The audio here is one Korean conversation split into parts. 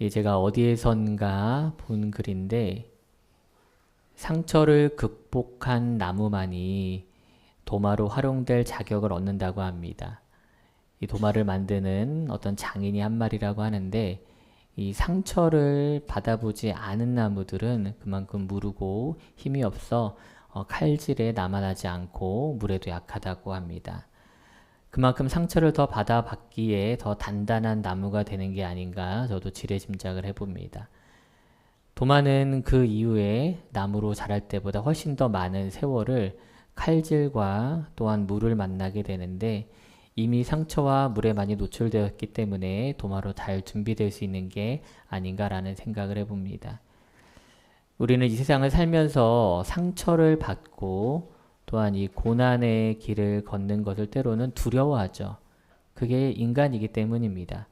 제가 어디에선가 본 글인데 상처를 극복한 나무만이 도마로 활용될 자격을 얻는다고 합니다. 이 도마를 만드는 어떤 장인이 한 말이라고 하는데 이 상처를 받아보지 않은 나무들은 그만큼 무르고 힘이 없어 칼질에 남아나지 않고 물에도 약하다고 합니다. 그만큼 상처를 더 받아봤기에 더 단단한 나무가 되는 게 아닌가 저도 지레짐작을 해봅니다. 도마는 그 이후에 나무로 자랄 때보다 훨씬 더 많은 세월을 칼질과 또한 물을 만나게 되는데 이미 상처와 물에 많이 노출되었기 때문에 도마로 잘 준비될 수 있는 게 아닌가라는 생각을 해봅니다. 우리는 이 세상을 살면서 상처를 받고 또한 이 고난의 길을 걷는 것을 때로는 두려워하죠. 그게 인간이기 때문입니다.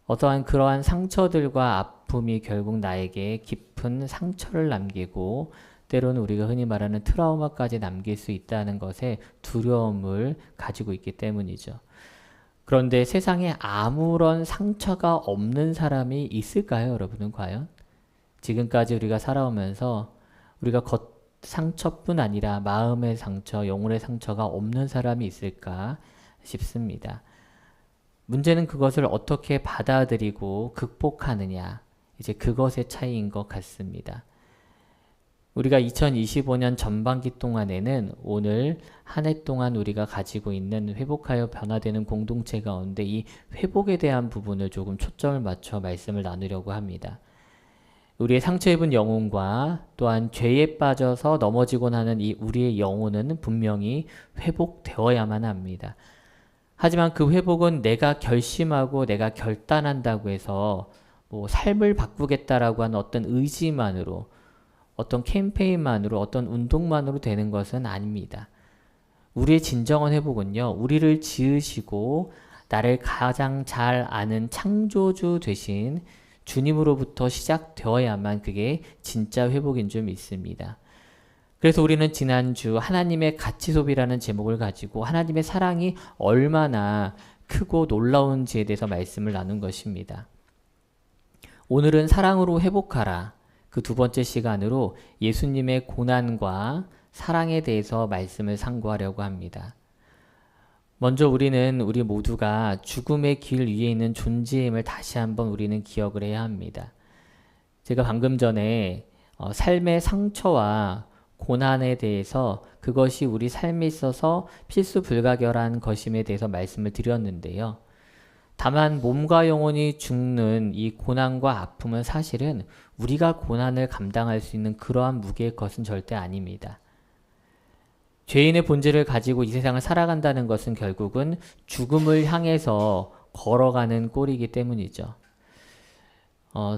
어떠한 그러한 상처들과 아픔이 결국 나에게 깊은 상처를 남기고 때로는 우리가 흔히 말하는 트라우마까지 남길 수 있다는 것에 두려움을 가지고 있기 때문이죠. 그런데 세상에 아무런 상처가 없는 사람이 있을까요, 여러분은 과연? 지금까지 우리가 살아오면서 우리가 상처뿐 아니라 마음의 상처, 영혼의 상처가 없는 사람이 있을까 싶습니다. 문제는 그것을 어떻게 받아들이고 극복하느냐, 이제 그것의 차이인 것 같습니다. 우리가 2025년 전반기 동안에는 오늘 한 해 동안 우리가 가지고 있는 회복하여 변화되는 공동체 가운데 이 회복에 대한 부분을 조금 초점을 맞춰 말씀을 나누려고 합니다. 우리의 상처 입은 영혼과 또한 죄에 빠져서 넘어지곤 하는 이 우리의 영혼은 분명히 회복되어야만 합니다. 하지만 그 회복은 내가 결심하고 내가 결단한다고 해서 삶을 바꾸겠다라고 하는 어떤 의지만으로 어떤 캠페인만으로 어떤 운동만으로 되는 것은 아닙니다. 우리의 진정한 회복은요, 우리를 지으시고 나를 가장 잘 아는 창조주 되신 주님으로부터 시작되어야만 그게 진짜 회복인 줄 믿습니다. 그래서 우리는 지난주 하나님의 가치 소비라는 제목을 가지고 하나님의 사랑이 얼마나 크고 놀라운지에 대해서 말씀을 나눈 것입니다. 오늘은 사랑으로 회복하라. 그 두 번째 시간으로 예수님의 고난과 사랑에 대해서 말씀을 상고하려고 합니다. 먼저 우리 모두가 죽음의 길 위에 있는 존재임을 다시 한번 우리는 기억을 해야 합니다. 제가 방금 전에 삶의 상처와 고난에 대해서 그것이 우리 삶에 있어서 필수 불가결한 것임에 대해서 말씀을 드렸는데요. 다만 몸과 영혼이 죽는 이 고난과 아픔은 사실은 우리가 고난을 감당할 수 있는 그러한 무게의 것은 절대 아닙니다. 죄인의 본질을 가지고 이 세상을 살아간다는 것은 결국은 죽음을 향해서 걸어가는 꼴이기 때문이죠.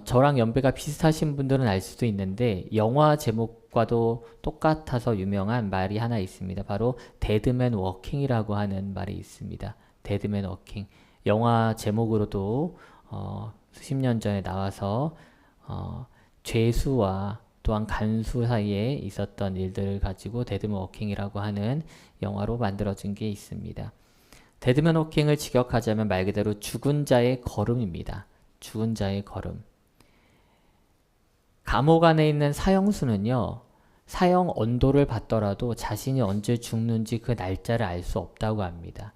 저랑 연배가 비슷하신 분들은 알 수도 있는데 영화 제목과도 똑같아서 유명한 말이 하나 있습니다. 바로 데드맨 워킹이라고 하는 말이 있습니다. 데드맨 워킹. 영화 제목으로도 수십 년 전에 나와서 죄수와 또한 간수 사이에 있었던 일들을 가지고 데드맨 워킹이라고 하는 영화로 만들어진 게 있습니다. 데드맨 워킹을 직역하자면 말 그대로 죽은 자의 걸음입니다. 죽은 자의 걸음. 감옥 안에 있는 사형수는요, 사형 언도를 받더라도 자신이 언제 죽는지 그 날짜를 알 수 없다고 합니다.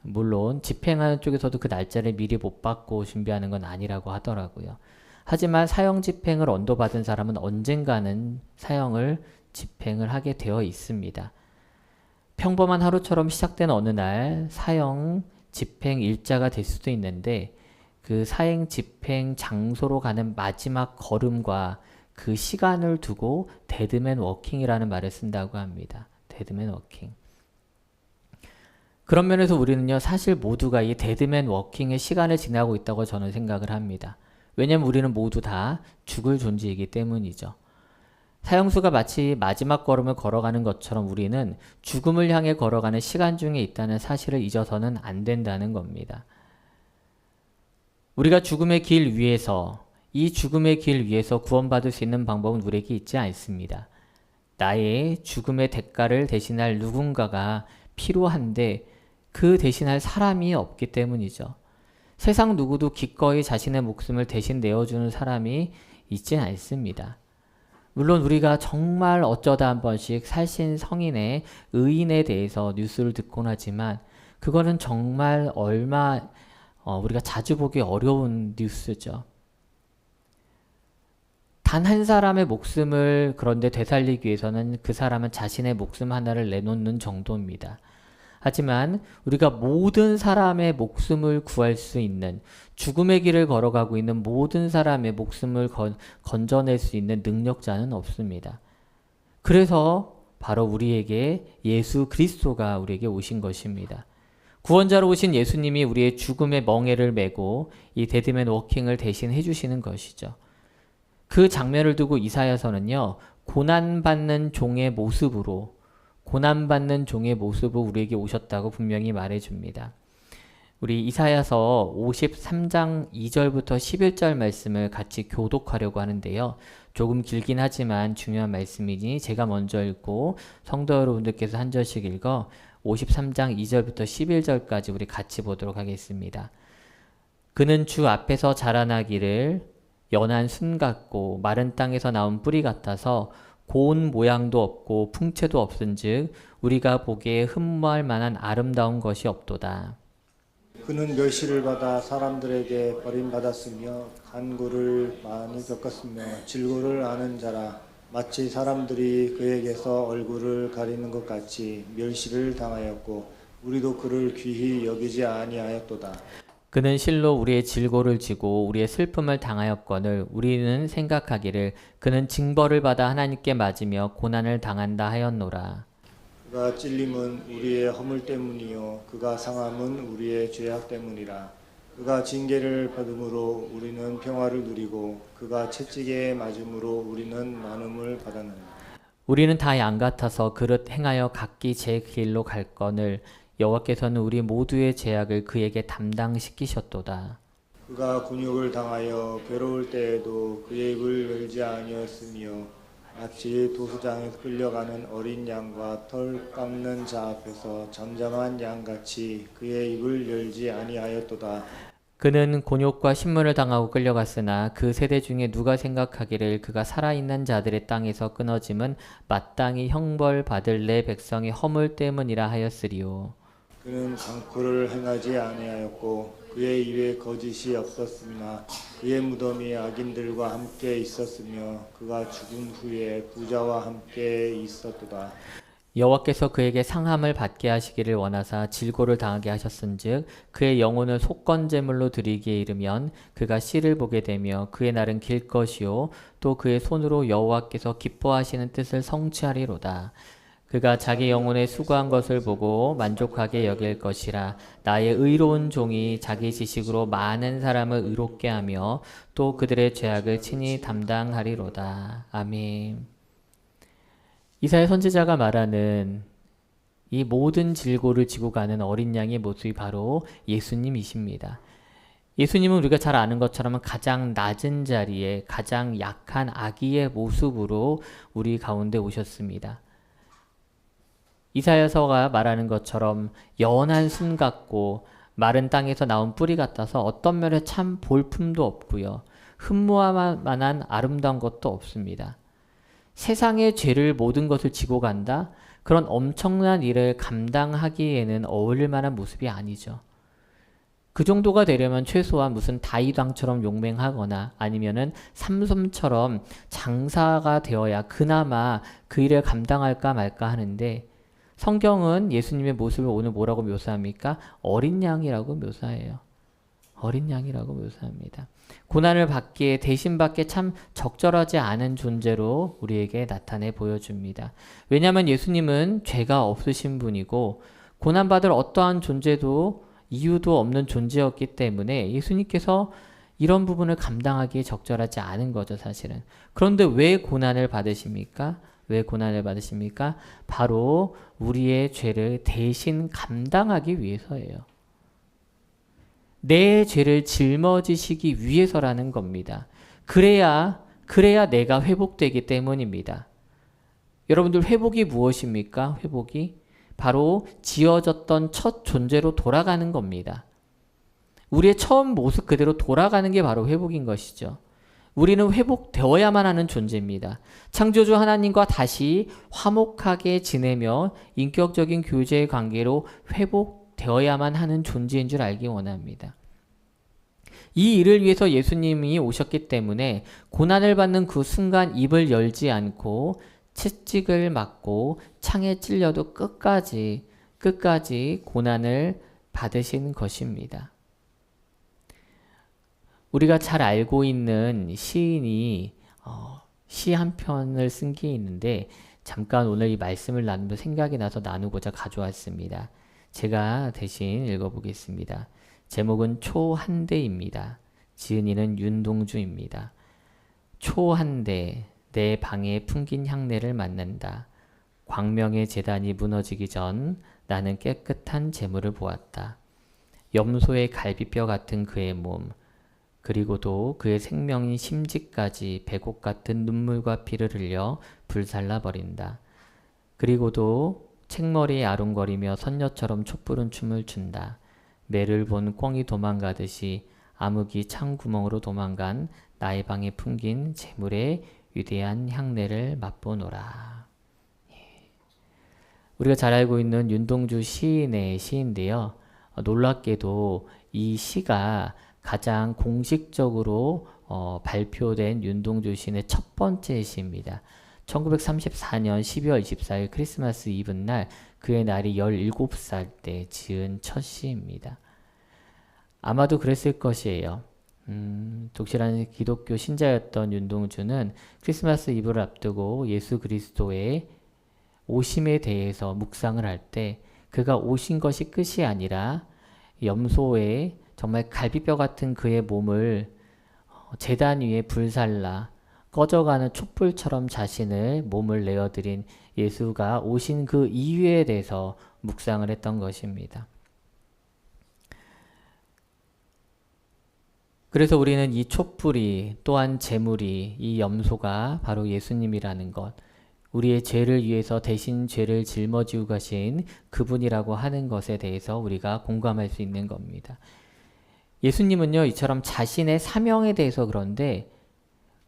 물론 집행하는 쪽에서도 그 날짜를 미리 못 받고 준비하는 건 아니라고 하더라고요. 하지만 사형 집행을 언도받은 사람은 언젠가는 사형을 집행을 하게 되어 있습니다. 평범한 하루처럼 시작된 어느 날 사형 집행 일자가 될 수도 있는데 그 사형 집행 장소로 가는 마지막 걸음과 그 시간을 두고 데드맨 워킹이라는 말을 쓴다고 합니다. 데드맨 워킹. 그런 면에서 우리는요, 사실 모두가 이 데드맨 워킹의 시간을 지나고 있다고 저는 생각을 합니다. 왜냐면 우리는 모두 다 죽을 존재이기 때문이죠. 사형수가 마치 마지막 걸음을 걸어가는 것처럼 우리는 죽음을 향해 걸어가는 시간 중에 있다는 사실을 잊어서는 안 된다는 겁니다. 우리가 죽음의 길 위에서, 이 죽음의 길 위에서 구원받을 수 있는 방법은 우리에게 있지 않습니다. 나의 죽음의 대가를 대신할 누군가가 필요한데 그 대신할 사람이 없기 때문이죠. 세상 누구도 기꺼이 자신의 목숨을 대신 내어주는 사람이 있진 않습니다. 물론 우리가 정말 어쩌다 한 번씩 살신 성인의 의인에 대해서 뉴스를 듣곤 하지만 그거는 정말 우리가 자주 보기 어려운 뉴스죠. 단 한 사람의 목숨을 그런데 되살리기 위해서는 그 사람은 자신의 목숨 하나를 내놓는 정도입니다. 하지만 우리가 모든 사람의 목숨을 구할 수 있는, 죽음의 길을 걸어가고 있는 모든 사람의 목숨을 건져낼 수 있는 능력자는 없습니다. 그래서 바로 우리에게 예수 그리스도가 우리에게 오신 것입니다. 구원자로 오신 예수님이 우리의 죽음의 멍에를 메고 이 데드맨 워킹을 대신 해주시는 것이죠. 그 장면을 두고 이사야서는요, 고난받는 종의 모습으로 우리에게 오셨다고 분명히 말해줍니다. 우리 이사야서 53장 2절부터 11절 말씀을 같이 교독하려고 하는데요. 조금 길긴 하지만 중요한 말씀이니 제가 먼저 읽고 성도 여러분들께서 한 절씩 읽어 53장 2절부터 11절까지 우리 같이 보도록 하겠습니다. 그는 주 앞에서 자라나기를 연한 순 같고 마른 땅에서 나온 뿌리 같아서 고운 모양도 없고 풍채도 없은즉 우리가 보기에 흠모할 만한 아름다운 것이 없도다. 그는 멸시를 받아 사람들에게 버림받았으며 간구를 많이 겪었으며 질고를 아는 자라. 마치 사람들이 그에게서 얼굴을 가리는 것 같이 멸시를 당하였고 우리도 그를 귀히 여기지 아니하였도다. 그는 실로 우리의 질고를 지고 우리의 슬픔을 당하였거늘 우리는 생각하기를 그는 징벌을 받아 하나님께 맞으며 고난을 당한다 하였노라. 그가 찔림은 우리의 허물 때문이요 그가 상함은 우리의 죄악 때문이라. 그가 징계를 받음으로 우리는 평화를 누리고 그가 채찍에 맞음으로 우리는 나눔을 받았느니라. 우리는 다 양 같아서 그릇 행하여 각기 제 길로 갈거늘 여호와께서는 우리 모두의 죄악을 그에게 담당시키셨도다. 그가 곤욕을 당하여 괴로울 때에도 그의 입을 열지 아니었으며 마치 도수장에서 끌려가는 어린 양과 털 깎는 자 앞에서 잠잠한 양같이 그의 입을 열지 아니하였도다. 그는 곤욕과 신문을 당하고 끌려갔으나 그 세대 중에 누가 생각하기를 그가 살아있는 자들의 땅에서 끊어짐은 마땅히 형벌 받을 내 백성의 허물 때문이라 하였으리요. 그는 강포를 행하지 아니하였고 그의 입에 거짓이 없었으나 그의 무덤이 악인들과 함께 있었으며 그가 죽은 후에 부자와 함께 있었도다. 여호와께서 그에게 상함을 받게 하시기를 원하사 질고를 당하게 하셨은즉 그의 영혼을 속건제물로 드리기에 이르면 그가 씨를 보게 되며 그의 날은 길 것이요 또 그의 손으로 여호와께서 기뻐하시는 뜻을 성취하리로다. 그가 자기 영혼에 수고한 것을 보고 만족하게 여길 것이라. 나의 의로운 종이 자기 지식으로 많은 사람을 의롭게 하며 또 그들의 죄악을 친히 담당하리로다. 아멘. 이사야 선지자가 말하는 이 모든 질고를 지고 가는 어린 양의 모습이 바로 예수님이십니다. 예수님은 우리가 잘 아는 것처럼 가장 낮은 자리에 가장 약한 아기의 모습으로 우리 가운데 오셨습니다. 이사야서가 말하는 것처럼 연한 순 같고 마른 땅에서 나온 뿌리 같아서 어떤 면에 참 볼품도 없고요. 흠모할 만한 아름다운 것도 없습니다. 세상의 죄를 모든 것을 지고 간다? 그런 엄청난 일을 감당하기에는 어울릴 만한 모습이 아니죠. 그 정도가 되려면 최소한 무슨 다윗 왕처럼 용맹하거나 아니면은 삼손처럼 장사가 되어야 그나마 그 일을 감당할까 말까 하는데 성경은 예수님의 모습을 오늘 뭐라고 묘사합니까? 어린 양이라고 묘사해요. 어린 양이라고 묘사합니다. 고난을 받기에 대신 받기에 참 적절하지 않은 존재로 우리에게 나타내 보여줍니다. 왜냐하면 예수님은 죄가 없으신 분이고 고난받을 어떠한 존재도 이유도 없는 존재였기 때문에 예수님께서 이런 부분을 감당하기에 적절하지 않은 거죠, 사실은. 그런데 왜 고난을 받으십니까? 왜 고난을 받으십니까? 바로 우리의 죄를 대신 감당하기 위해서예요. 내 죄를 짊어지시기 위해서라는 겁니다. 그래야 내가 회복되기 때문입니다. 여러분들 회복이 무엇입니까? 회복이 바로 지어졌던 첫 존재로 돌아가는 겁니다. 우리의 처음 모습 그대로 돌아가는 게 바로 회복인 것이죠. 우리는 회복되어야만 하는 존재입니다. 창조주 하나님과 다시 화목하게 지내며 인격적인 교제의 관계로 회복되어야만 하는 존재인 줄 알기 원합니다. 이 일을 위해서 예수님이 오셨기 때문에 고난을 받는 그 순간 입을 열지 않고 채찍을 맞고 창에 찔려도 끝까지 고난을 받으신 것입니다. 우리가 잘 알고 있는 시인이 시 한 편을 쓴 게 있는데 잠깐 오늘 이 말씀을 나누며 생각이 나서 나누고자 가져왔습니다. 제가 대신 읽어보겠습니다. 제목은 초한대입니다. 지은이는 윤동주입니다. 초한대 내 방에 풍긴 향내를 맡는다. 광명의 제단이 무너지기 전 나는 깨끗한 재물을 보았다. 염소의 갈비뼈 같은 그의 몸, 그리고도 그의 생명인 심지까지 배곡 같은 눈물과 피를 흘려 불살라 버린다. 그리고도 책머리에 아웅거리며 선녀처럼 촛불은 춤을 춘다. 매를 본 꿩이 도망가듯이 암흑이 창구멍으로 도망간 나의 방에 풍긴 재물의 위대한 향내를 맛보노라. 우리가 잘 알고 있는 윤동주 시인의 시인데요. 놀랍게도 이 시가 가장 공식적으로 발표된 윤동주 시인의 첫 번째 시입니다. 1934년 12월 24일 크리스마스 이브날 그의 날이 17살 때 지은 첫 시입니다. 아마도 그랬을 것이에요. 독실한 기독교 신자였던 윤동주는 크리스마스 이브를 앞두고 예수 그리스도의 오심에 대해서 묵상을 할 때 그가 오신 것이 끝이 아니라 염소의 정말 갈비뼈 같은 그의 몸을 제단 위에 불살라 꺼져가는 촛불처럼 자신의 몸을 내어드린 예수가 오신 그 이유에 대해서 묵상을 했던 것입니다. 그래서 우리는 이 촛불이 또한 제물이 이 염소가 바로 예수님이라는 것, 우리의 죄를 위해서 대신 죄를 짊어지고 가신 그분이라고 하는 것에 대해서 우리가 공감할 수 있는 겁니다. 예수님은요, 이처럼 자신의 사명에 대해서 그런데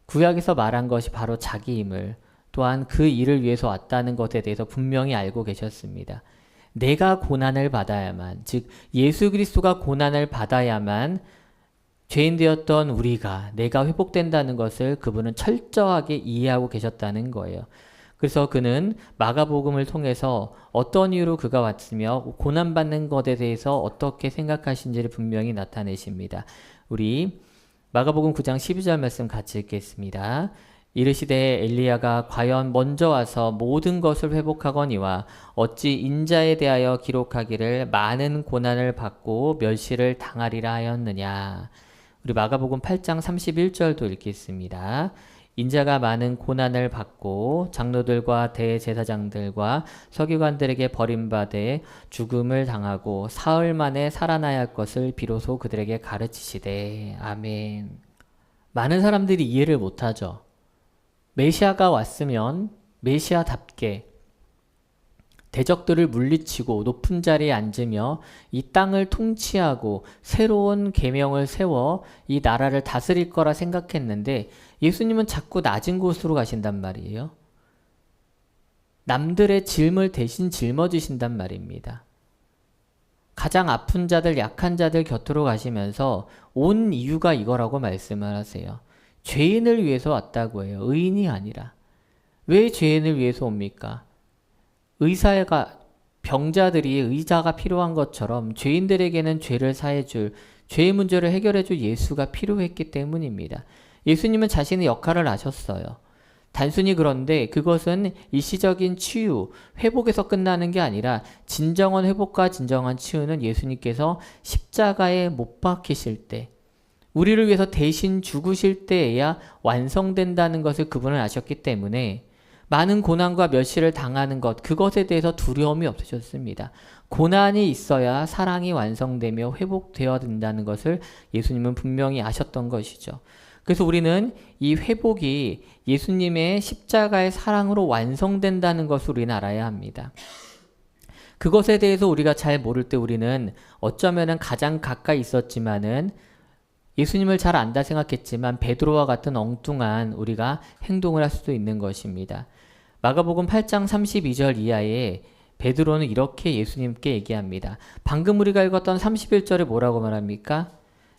구약에서 말한 것이 바로 자기임을, 또한 그 일을 위해서 왔다는 것에 대해서 분명히 알고 계셨습니다. 내가 고난을 받아야만, 즉 예수 그리스도가 고난을 받아야만 죄인 되었던 우리가, 내가 회복된다는 것을 그분은 철저하게 이해하고 계셨다는 거예요. 그래서 그는 마가복음을 통해서 어떤 이유로 그가 왔으며 고난받는 것에 대해서 어떻게 생각하신지를 분명히 나타내십니다. 우리 마가복음 9장 12절 말씀 같이 읽겠습니다. 이르시되 엘리야가 과연 먼저 와서 모든 것을 회복하거니와 어찌 인자에 대하여 기록하기를 많은 고난을 받고 멸시를 당하리라 하였느냐. 우리 마가복음 8장 31절도 읽겠습니다. 인자가 많은 고난을 받고 장로들과 대제사장들과 서기관들에게 버림받아 죽음을 당하고 사흘 만에 살아나야 할 것을 비로소 그들에게 가르치시되. 아멘. 많은 사람들이 이해를 못하죠. 메시아가 왔으면 메시아답게 대적들을 물리치고 높은 자리에 앉으며 이 땅을 통치하고 새로운 계명을 세워 이 나라를 다스릴 거라 생각했는데 예수님은 자꾸 낮은 곳으로 가신단 말이에요. 남들의 짐을 대신 짊어지신단 말입니다. 가장 아픈 자들, 약한 자들 곁으로 가시면서 온 이유가 이거라고 말씀을 하세요. 죄인을 위해서 왔다고 해요. 의인이 아니라. 왜 죄인을 위해서 옵니까? 의사가 병자들이 의자가 필요한 것처럼 죄인들에게는 죄를 사해줄, 죄의 문제를 해결해줄 예수가 필요했기 때문입니다. 예수님은 자신의 역할을 아셨어요. 단순히 그런데 그것은 일시적인 치유, 회복에서 끝나는 게 아니라 진정한 회복과 진정한 치유는 예수님께서 십자가에 못 박히실 때, 우리를 위해서 대신 죽으실 때에야 완성된다는 것을 그분은 아셨기 때문에 많은 고난과 멸시를 당하는 것, 그것에 대해서 두려움이 없으셨습니다. 고난이 있어야 사랑이 완성되며 회복되어야 된다는 것을 예수님은 분명히 아셨던 것이죠. 그래서 우리는 이 회복이 예수님의 십자가의 사랑으로 완성된다는 것을 우리는 알아야 합니다. 그것에 대해서 우리가 잘 모를 때 우리는 어쩌면은 가장 가까이 있었지만은 예수님을 잘 안다 생각했지만 베드로와 같은 엉뚱한 우리가 행동을 할 수도 있는 것입니다. 마가복음 8장 32절 이하에 베드로는 이렇게 예수님께 얘기합니다. 방금 우리가 읽었던 31절에 뭐라고 말합니까?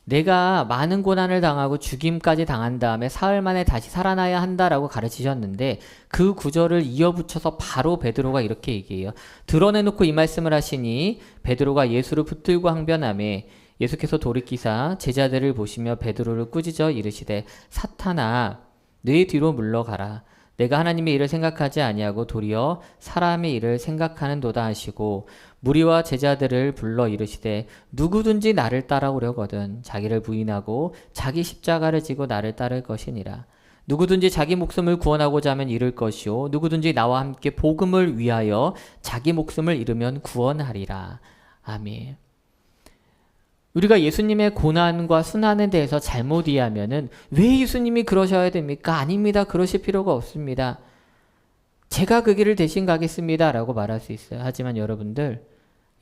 내가 많은 고난을 당하고 죽임까지 당한 다음에 사흘 만에 다시 살아나야 한다라고 가르치셨는데 그 구절을 이어붙여서 바로 베드로가 이렇게 얘기해요. 드러내놓고 이 말씀을 하시니 베드로가 예수를 붙들고 항변하매 예수께서 돌이키사 제자들을 보시며 베드로를 꾸짖어 이르시되 사탄아 내 뒤로 물러가라. 내가 하나님의 일을 생각하지 아니하고 도리어 사람의 일을 생각하는도다 하시고 무리와 제자들을 불러 이르시되 누구든지 나를 따라오려거든 자기를 부인하고 자기 십자가를 지고 나를 따를 것이니라. 누구든지 자기 목숨을 구원하고자 하면 잃을 것이요 누구든지 나와 함께 복음을 위하여 자기 목숨을 잃으면 구원하리라. 아멘. 우리가 예수님의 고난과 순환에 대해서 잘못 이해하면은 왜 예수님이 그러셔야 됩니까? 아닙니다. 그러실 필요가 없습니다. 제가 그 길을 대신 가겠습니다. 라고 말할 수 있어요. 하지만 여러분들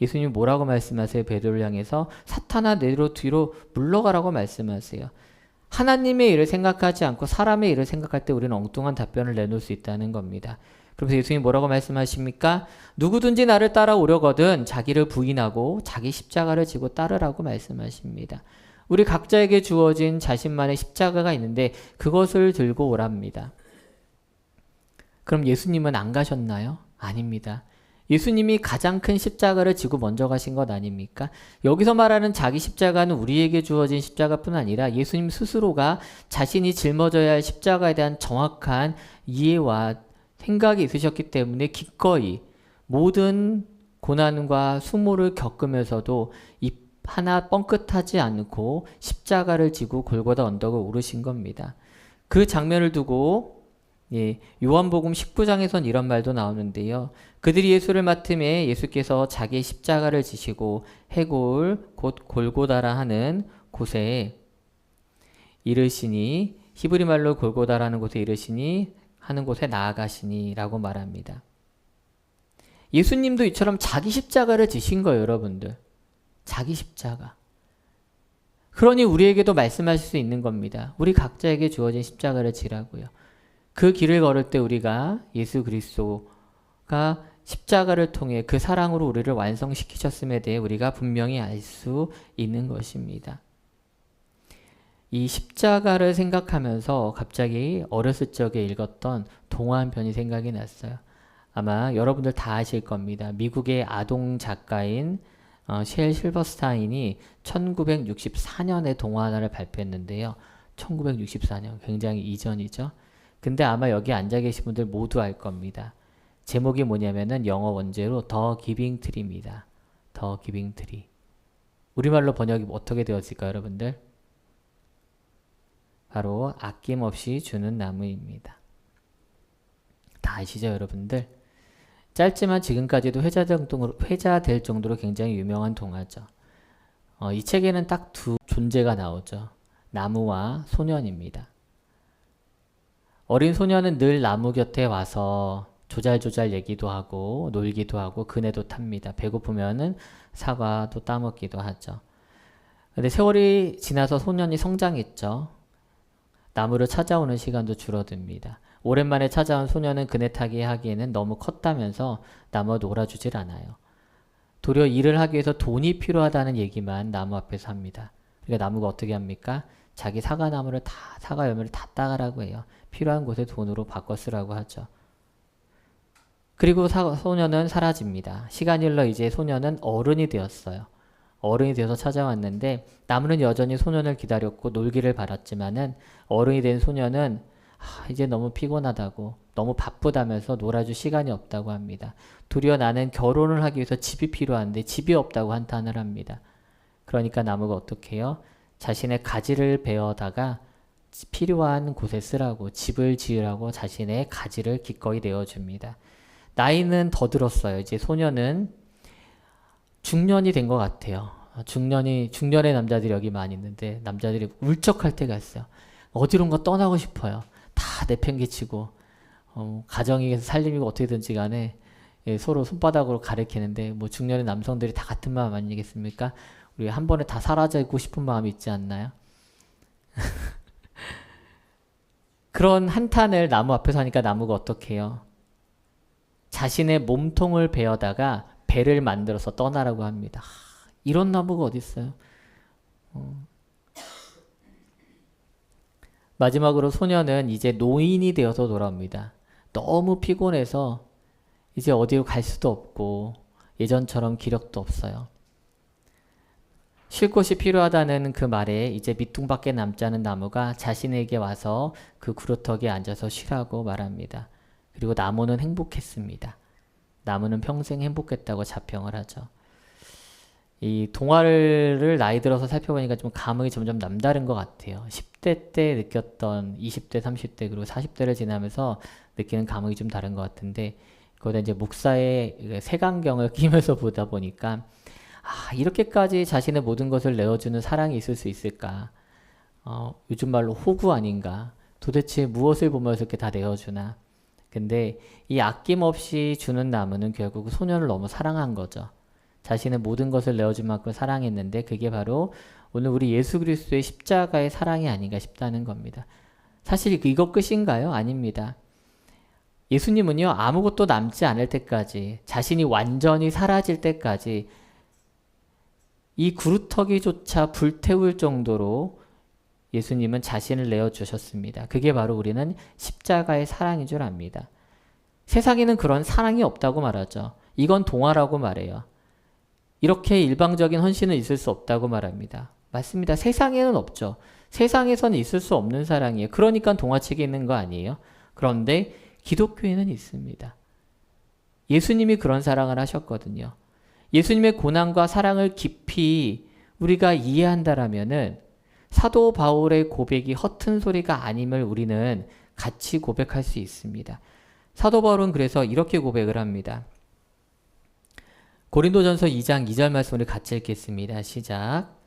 예수님이 뭐라고 말씀하세요? 베드로를 향해서 사탄아 내로 뒤로 물러가라고 말씀하세요. 하나님의 일을 생각하지 않고 사람의 일을 생각할 때 우리는 엉뚱한 답변을 내놓을 수 있다는 겁니다. 그래서 예수님이 뭐라고 말씀하십니까? 누구든지 나를 따라오려거든 자기를 부인하고 자기 십자가를 지고 따르라고 말씀하십니다. 우리 각자에게 주어진 자신만의 십자가가 있는데 그것을 들고 오랍니다. 그럼 예수님은 안 가셨나요? 아닙니다. 예수님이 가장 큰 십자가를 지고 먼저 가신 것 아닙니까? 여기서 말하는 자기 십자가는 우리에게 주어진 십자가뿐 아니라 예수님 스스로가 자신이 짊어져야 할 십자가에 대한 정확한 이해와 생각이 있으셨기 때문에 기꺼이 모든 고난과 수모를 겪으면서도 입 하나 뻥끗하지 않고 십자가를 지고 골고다 언덕을 오르신 겁니다. 그 장면을 두고 요한복음 19장에선 이런 말도 나오는데요. 그들이 예수를 맡음에 예수께서 자기의 십자가를 지시고 해골 곧 골고다라 하는 곳에 이르시니 히브리 말로 골고다라는 곳에 이르시니 하는 곳에 나아가시니 라고 말합니다. 예수님도 이처럼 자기 십자가를 지신 거예요, 여러분들. 자기 십자가. 그러니 우리에게도 말씀하실 수 있는 겁니다. 우리 각자에게 주어진 십자가를 지라고요. 그 길을 걸을 때 우리가 예수 그리스도가 십자가를 통해 그 사랑으로 우리를 완성시키셨음에 대해 우리가 분명히 알 수 있는 것입니다. 이 십자가를 생각하면서 갑자기 어렸을 적에 읽었던 동화 한 편이 생각이 났어요. 아마 여러분들 다 아실 겁니다. 미국의 아동 작가인 쉘 실버스타인이 1964년에 동화 하나를 발표했는데요. 1964년, 굉장히 이전이죠. 근데 아마 여기 앉아 계신 분들 모두 알 겁니다. 제목이 뭐냐면은 영어 원제로 더 기빙 트리입니다. 더 기빙 트리. 우리말로 번역이 어떻게 되었을까요, 여러분들? 바로 아낌없이 주는 나무입니다. 다 아시죠, 여러분들? 짧지만 지금까지도 회자될 정도로 굉장히 유명한 동화죠. 이 책에는 딱 두 존재가 나오죠. 나무와 소년입니다. 어린 소년은 늘 나무 곁에 와서 조잘조잘 얘기도 하고 놀기도 하고 그네도 탑니다. 배고프면은 사과도 따먹기도 하죠. 근데 세월이 지나서 소년이 성장했죠. 나무를 찾아오는 시간도 줄어듭니다. 오랜만에 찾아온 소년은 그네 타기 하기에는 너무 컸다면서 나무와 놀아주질 않아요. 도리어 일을 하기 위해서 돈이 필요하다는 얘기만 나무 앞에서 합니다. 그러니까 나무가 어떻게 합니까? 자기 사과 열매를 다 따가라고 해요. 필요한 곳에 돈으로 바꿔 쓰라고 하죠. 그리고 소년은 사라집니다. 시간이 흘러 이제 소년은 어른이 되었어요. 어른이 되어서 찾아왔는데 나무는 여전히 소년을 기다렸고 놀기를 바랐지만은 어른이 된 소년은 이제 너무 피곤하다고 너무 바쁘다면서 놀아줄 시간이 없다고 합니다. 도리어 나는 결혼을 하기 위해서 집이 필요한데 집이 없다고 한탄을 합니다. 그러니까 나무가 어떻게 해요? 자신의 가지를 베어다가 필요한 곳에 쓰라고 집을 지으라고 자신의 가지를 기꺼이 내어줍니다. 나이는 더 들었어요. 이제 소년은 중년이 된 것 같아요. 중년의 남자들이 여기 많이 있는데 남자들이 울적할 때가 있어요. 어디론가 떠나고 싶어요. 다 내팽개치고 가정에서 살림이고 어떻게든지 간에 예, 서로 손바닥으로 가리키는데 뭐 중년의 남성들이 다 같은 마음 아니겠습니까? 우리 한 번에 다 사라지고 싶은 마음이 있지 않나요? 그런 한탄을 나무 앞에서 하니까 나무가 어떻게 해요? 자신의 몸통을 베어다가 배를 만들어서 떠나라고 합니다. 이런 나무가 어디 있어요? 마지막으로 소녀는 이제 노인이 되어서 돌아옵니다. 너무 피곤해서 이제 어디로 갈 수도 없고 예전처럼 기력도 없어요. 쉴 곳이 필요하다는 그 말에 이제 밑둥밖에 남지 않은 나무가 자신에게 와서 그 구루터기에 앉아서 쉬라고 말합니다. 그리고 나무는 행복했습니다. 나무는 평생 행복했다고 자평을 하죠. 이 동화를 나이 들어서 살펴보니까 좀 감흥이 점점 남다른 것 같아요. 10대 때 느꼈던 20대, 30대 그리고 40대를 지나면서 느끼는 감흥이 좀 다른 것 같은데 거기다 이제 목사의 색안경을 끼면서 보다 보니까 이렇게까지 자신의 모든 것을 내어주는 사랑이 있을 수 있을까? 요즘 말로 호구 아닌가? 도대체 무엇을 보면서 이렇게 다 내어주나? 근데 이 아낌없이 주는 나무는 결국 소년을 너무 사랑한 거죠. 자신의 모든 것을 내어준 만큼 사랑했는데 그게 바로 오늘 우리 예수 그리스도의 십자가의 사랑이 아닌가 싶다는 겁니다. 사실 이거 끝인가요? 아닙니다. 예수님은요, 아무것도 남지 않을 때까지, 자신이 완전히 사라질 때까지 이 구루터기조차 불태울 정도로 예수님은 자신을 내어주셨습니다. 그게 바로 우리는 십자가의 사랑인 줄 압니다. 세상에는 그런 사랑이 없다고 말하죠. 이건 동화라고 말해요. 이렇게 일방적인 헌신은 있을 수 없다고 말합니다. 맞습니다. 세상에는 없죠. 세상에서는 있을 수 없는 사랑이에요. 그러니까 동화책에 있는 거 아니에요. 그런데 기독교에는 있습니다. 예수님이 그런 사랑을 하셨거든요. 예수님의 고난과 사랑을 깊이 우리가 이해한다라면은 사도 바울의 고백이 허튼 소리가 아님을 우리는 같이 고백할 수 있습니다. 사도 바울은 그래서 이렇게 고백을 합니다. 고린도전서 2장 2절 말씀을 같이 읽겠습니다. 시작.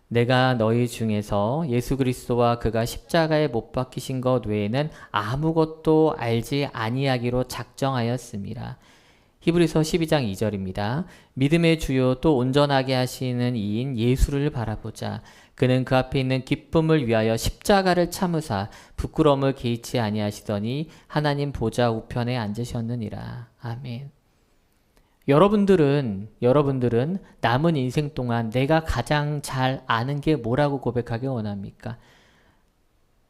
내가 너희 중에서 예수 그리스도와 그가 십자가에 못 박히신 것 외에는 아무것도 알지 아니하기로 작정하였습니다. 히브리서 12장 2절입니다. 믿음의 주요 또 온전하게 하시는 이인 예수를 바라보자. 그는 그 앞에 있는 기쁨을 위하여 십자가를 참으사 부끄러움을 개의치 아니하시더니 하나님 보좌 우편에 앉으셨느니라. 아멘. 여러분들은 남은 인생 동안 내가 가장 잘 아는 게 뭐라고 고백하기 원합니까?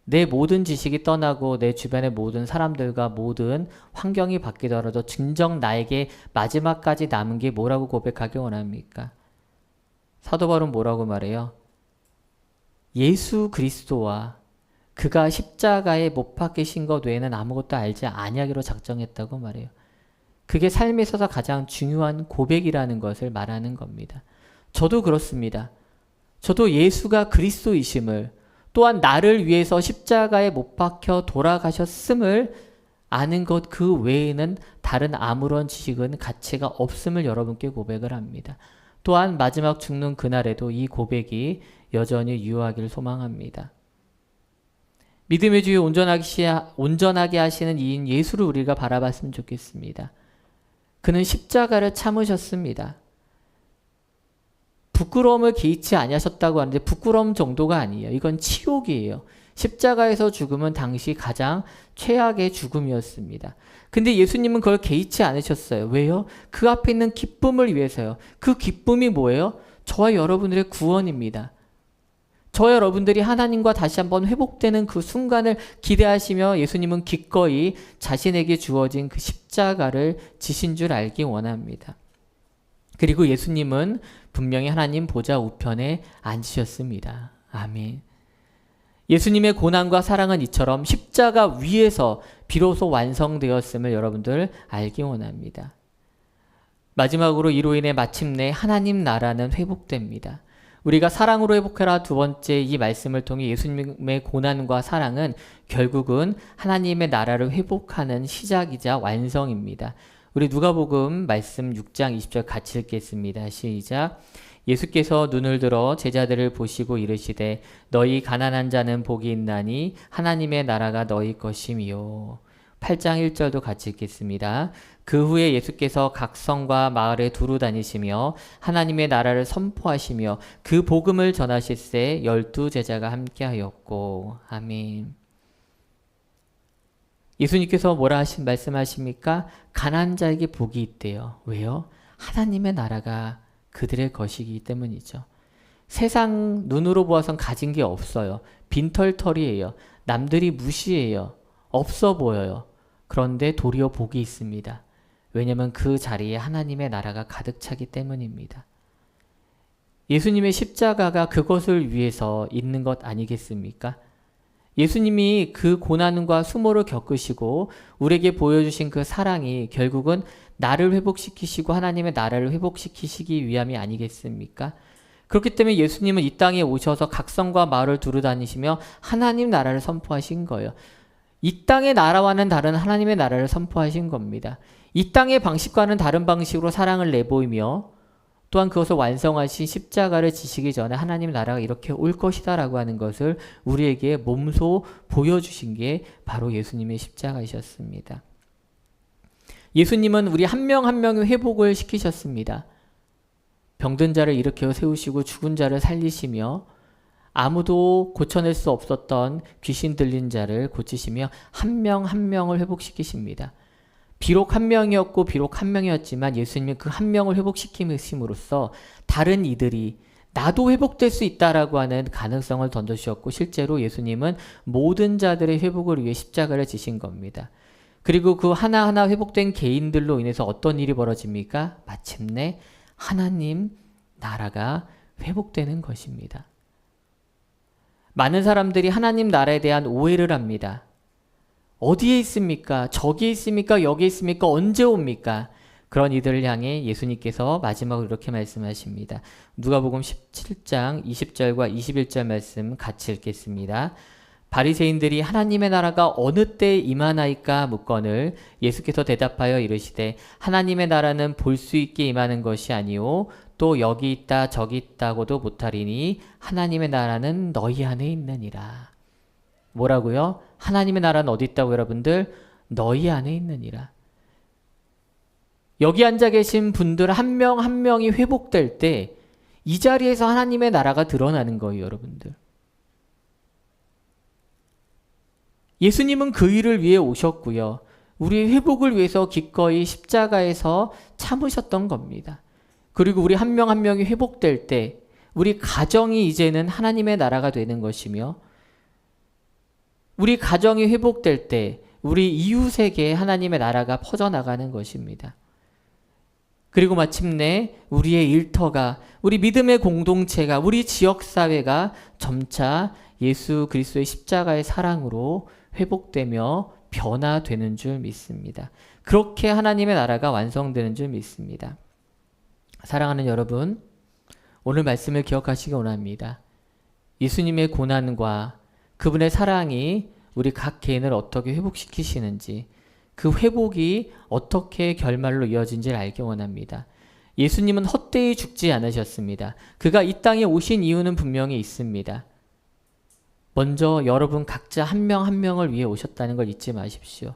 내 모든 지식이 떠나고 내 주변의 모든 사람들과 모든 환경이 바뀌더라도 진정 나에게 마지막까지 남은 게 뭐라고 고백하기 원합니까? 사도 바울은 뭐라고 말해요? 예수 그리스도와 그가 십자가에 못 박히신 것 외에는 아무것도 알지 아니하기로 작정했다고 말해요. 그게 삶에 있어서 가장 중요한 고백이라는 것을 말하는 겁니다. 저도 그렇습니다. 저도 예수가 그리스도이심을 또한 나를 위해서 십자가에 못 박혀 돌아가셨음을 아는 것 그 외에는 다른 아무런 지식은 가치가 없음을 여러분께 고백을 합니다. 또한 마지막 죽는 그날에도 이 고백이 여전히 유효하기를 소망합니다. 믿음의 주에 온전하게 하시는 이인 예수를 우리가 바라봤으면 좋겠습니다. 그는 십자가를 참으셨습니다. 부끄러움을 개의치 아니하셨다고 하는데 부끄러움 정도가 아니에요. 이건 치욕이에요. 십자가에서 죽음은 당시 가장 최악의 죽음이었습니다. 근데 예수님은 그걸 개의치 않으셨어요. 왜요? 그 앞에 있는 기쁨을 위해서요. 그 기쁨이 뭐예요? 저와 여러분들의 구원입니다. 저와 여러분들이 하나님과 다시 한번 회복되는 그 순간을 기대하시며 예수님은 기꺼이 자신에게 주어진 그 십자가를 지신 줄 알기 원합니다. 그리고 예수님은 분명히 하나님 보좌 우편에 앉으셨습니다. 아멘. 예수님의 고난과 사랑은 이처럼 십자가 위에서 비로소 완성되었음을 여러분들 알기 원합니다. 마지막으로 이로 인해 마침내 하나님 나라는 회복됩니다. 우리가 사랑으로 회복해라 두 번째 이 말씀을 통해 예수님의 고난과 사랑은 결국은 하나님의 나라를 회복하는 시작이자 완성입니다. 우리 누가복음 말씀 6장 20절 같이 읽겠습니다. 시작. 예수께서 눈을 들어 제자들을 보시고 이르시되 너희 가난한 자는 복이 있나니 하나님의 나라가 너희 것임이요. 8장 1절도 같이 읽겠습니다. 그 후에 예수께서 각 성과 마을에 두루 다니시며 하나님의 나라를 선포하시며 그 복음을 전하실새 12 제자가 함께하였고. 아멘. 예수님께서 뭐라 말씀하십니까? 가난한 자에게 복이 있대요. 왜요? 하나님의 나라가 그들의 것이기 때문이죠. 세상 눈으로 보아선 가진 게 없어요. 빈털터리예요. 남들이 무시해요. 없어 보여요. 그런데 도리어 복이 있습니다. 왜냐하면 그 자리에 하나님의 나라가 가득 차기 때문입니다. 예수님의 십자가가 그것을 위해서 있는 것 아니겠습니까? 예수님이 그 고난과 수모를 겪으시고 우리에게 보여주신 그 사랑이 결국은 나를 회복시키시고 하나님의 나라를 회복시키시기 위함이 아니겠습니까? 그렇기 때문에 예수님은 이 땅에 오셔서 각성과 마을을 두루 다니시며 하나님 나라를 선포하신 거예요. 이 땅의 나라와는 다른 하나님의 나라를 선포하신 겁니다. 이 땅의 방식과는 다른 방식으로 사랑을 내보이며 또한 그것을 완성하신 십자가를 지시기 전에 하나님 나라가 이렇게 올 것이다라고 하는 것을 우리에게 몸소 보여주신 게 바로 예수님의 십자가이셨습니다. 예수님은 우리 한 명 한 명의 회복을 시키셨습니다. 병든 자를 일으켜 세우시고 죽은 자를 살리시며 아무도 고쳐낼 수 없었던 귀신 들린 자를 고치시며 한 명 한 명을 회복시키십니다. 비록 한 명이었고 비록 한 명이었지만 예수님이 그 한 명을 회복시킴으로써 다른 이들이 나도 회복될 수 있다라고 하는 가능성을 던져주셨고 실제로 예수님은 모든 자들의 회복을 위해 십자가를 지신 겁니다. 그리고 그 하나하나 회복된 개인들로 인해서 어떤 일이 벌어집니까? 마침내 하나님 나라가 회복되는 것입니다. 많은 사람들이 하나님 나라에 대한 오해를 합니다. 어디에 있습니까? 저기에 있습니까? 여기에 있습니까? 언제 옵니까? 그런 이들을 향해 예수님께서 마지막으로 이렇게 말씀하십니다. 누가복음 17장 20절과 21절 말씀 같이 읽겠습니다. 바리새인들이 하나님의 나라가 어느 때에 임하나이까 묻거늘 예수께서 대답하여 이르시되 하나님의 나라는 볼 수 있게 임하는 것이 아니오 또 여기 있다 저기 있다고도 못하리니 하나님의 나라는 너희 안에 있느니라. 뭐라고요? 하나님의 나라는 어디 있다고 여러분들? 너희 안에 있느니라. 여기 앉아 계신 분들 한 명 한 명이 회복될 때 이 자리에서 하나님의 나라가 드러나는 거예요, 여러분들. 예수님은 그 일을 위해 오셨고요. 우리의 회복을 위해서 기꺼이 십자가에서 참으셨던 겁니다. 그리고 우리 한 명 한 명이 회복될 때 우리 가정이 이제는 하나님의 나라가 되는 것이며 우리 가정이 회복될 때 우리 이웃에게 하나님의 나라가 퍼져나가는 것입니다. 그리고 마침내 우리의 일터가 우리 믿음의 공동체가 우리 지역사회가 점차 예수 그리스도의 십자가의 사랑으로 회복되며 변화되는 줄 믿습니다. 그렇게 하나님의 나라가 완성되는 줄 믿습니다. 사랑하는 여러분, 오늘 말씀을 기억하시기 원합니다. 예수님의 고난과 그분의 사랑이 우리 각 개인을 어떻게 회복시키시는지 그 회복이 어떻게 결말로 이어진지를 알기 원합니다. 예수님은 헛되이 죽지 않으셨습니다. 그가 이 땅에 오신 이유는 분명히 있습니다. 먼저 여러분 각자 한 명 한 명을 위해 오셨다는 걸 잊지 마십시오.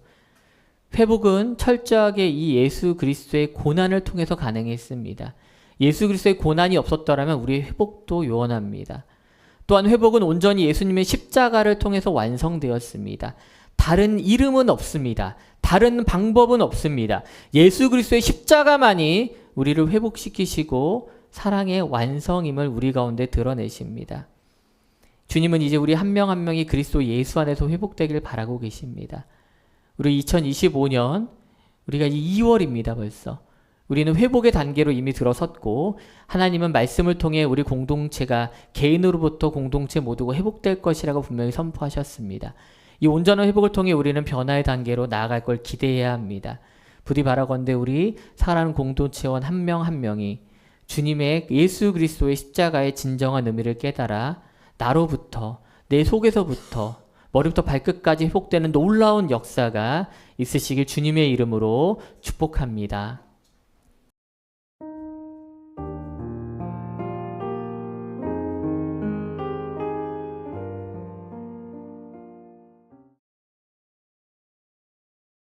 회복은 철저하게 이 예수 그리스도의 고난을 통해서 가능했습니다. 예수 그리스도의 고난이 없었더라면 우리의 회복도 요원합니다. 또한 회복은 온전히 예수님의 십자가를 통해서 완성되었습니다. 다른 이름은 없습니다. 다른 방법은 없습니다. 예수 그리스도의 십자가만이 우리를 회복시키시고 사랑의 완성임을 우리 가운데 드러내십니다. 주님은 이제 우리 한 명 한 명이 그리스도 예수 안에서 회복되길 바라고 계십니다. 우리 2025년 우리가 이 2월입니다 벌써. 우리는 회복의 단계로 이미 들어섰고 하나님은 말씀을 통해 우리 공동체가 개인으로부터 공동체 모두가 회복될 것이라고 분명히 선포하셨습니다. 이 온전한 회복을 통해 우리는 변화의 단계로 나아갈 걸 기대해야 합니다. 부디 바라건대 우리 사랑하는 공동체원 한 명 한 명이 주님의 예수 그리스도의 십자가의 진정한 의미를 깨달아 나로부터 내 속에서부터 머리부터 발끝까지 회복되는 놀라운 역사가 있으시길 주님의 이름으로 축복합니다.